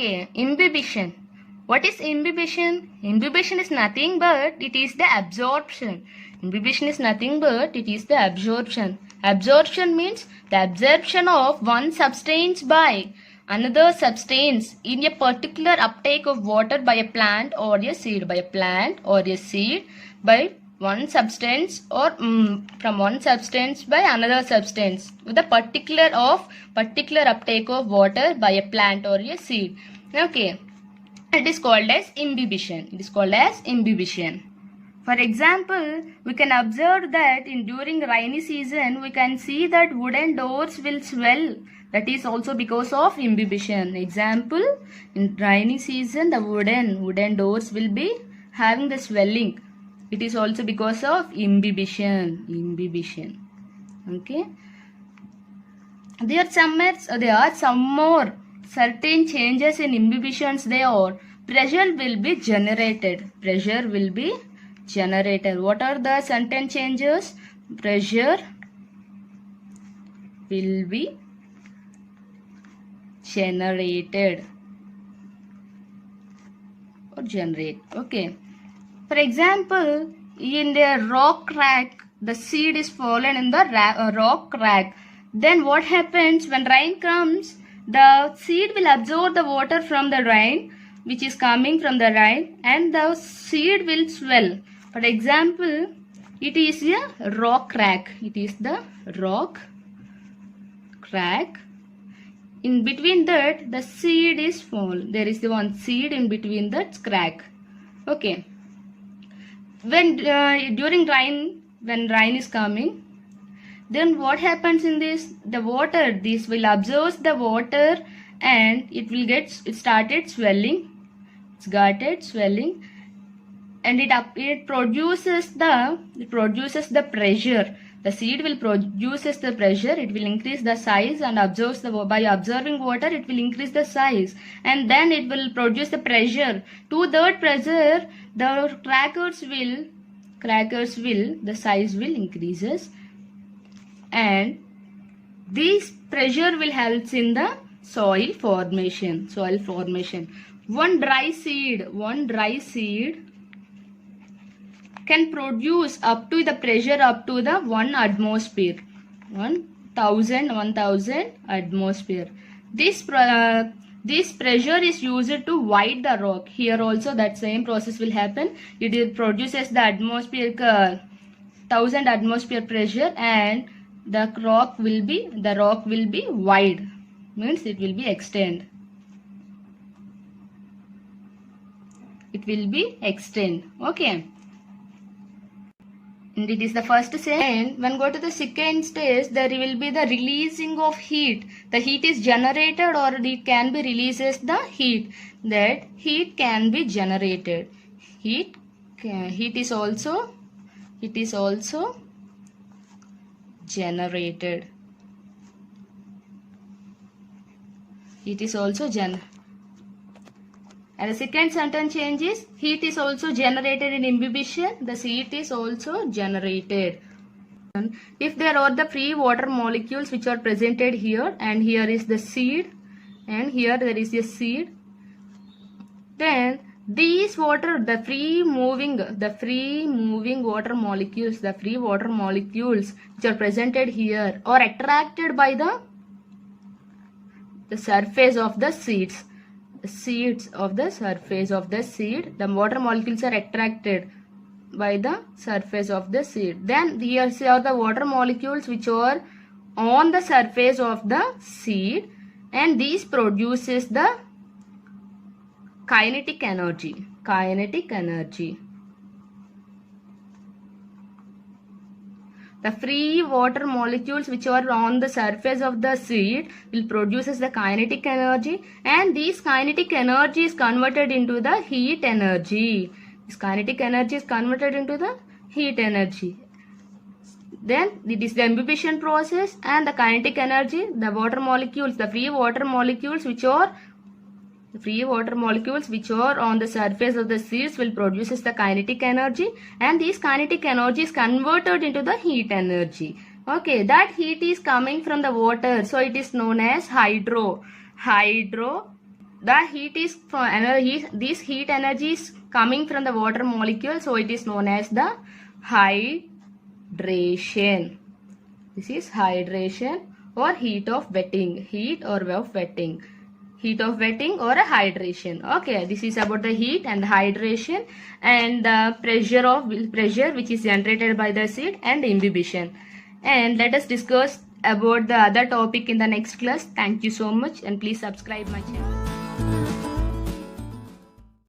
Okay, imbibition. What is imbibition? Imbibition is nothing but it is the absorption. Imbibition is nothing but it is the absorption. Absorption means the absorption of one substance by another substance in a particular uptake of water by a plant or a seed. By a plant or a seed by one substance or from one substance by another substance with a particular uptake of water by a plant or a seed. Okay, it is called as imbibition. It is called as imbibition. For example, we can observe that during rainy season we can see that wooden doors will swell. That is also because of imbibition. Example, in rainy season the wooden doors will be having the swelling. It is also because of imbibition. Okay. There are some more certain changes in imbibitions. Pressure will be generated. What are the certain changes? Pressure will be generated or generate. Okay. For example, in the rock crack, the seed is fallen in the rock crack. Then what happens when rain comes? The seed will absorb the water from the rain, which is coming from the rain, and the seed will swell. For example, it is a rock crack. It is the rock crack. In between that, the seed is fall. There is the one seed in between that crack. Okay. When during rain, when rain is coming, then what happens in this? The water, this will absorb the water and it started swelling. It's started swelling, and it produces the pressure. The seed will produces the pressure. It will increase the size and by absorbing water it will increase the size, and then it will produce the pressure. To that pressure, the the size will increases, and this pressure will help in the soil formation. One dry seed can produce up to the pressure up to the 1 atmosphere, 1000 atmosphere. This pressure is used to wide the rock. Here also that same process will happen. It produces the atmospheric 1000 atmosphere pressure, and the rock will be wide, means it will be extend. Okay. And it is the first stage. And when go to the second stage, there will be the releasing of heat. The heat is generated or it can be releases the heat. That heat can be generated. Heat is also generated. And the second sentence change is heat is also generated in imbibition. The heat is also generated. If there are the free water molecules which are presented here, and here is the seed, and here there is a seed, then these the free moving water molecules which are presented here are attracted by the surface of the seeds. The surface of the seed, the water molecules are attracted by the surface of the seed. Then here are the water molecules which are on the surface of the seed, and these produces the kinetic energy. The free water molecules which are on the surface of the seed will produces the kinetic energy, and this kinetic energy is converted into the heat energy. Then it is the imbibition process, and the kinetic energy, the free water molecules which are on the surface of the seeds will produces the kinetic energy, and this kinetic energy is converted into the heat energy. Okay, that heat is coming from the water, so it is known as hydro the heat is from this heat energy is coming from the water molecule, so it is known as the hydration. This is hydration or heat of wetting, heat or of wetting, heat of wetting or a hydration. Okay, this is about the heat and hydration and the pressure which is generated by the seed and imbibition. And let us discuss about the other topic in the next class. Thank you so much and please subscribe my channel.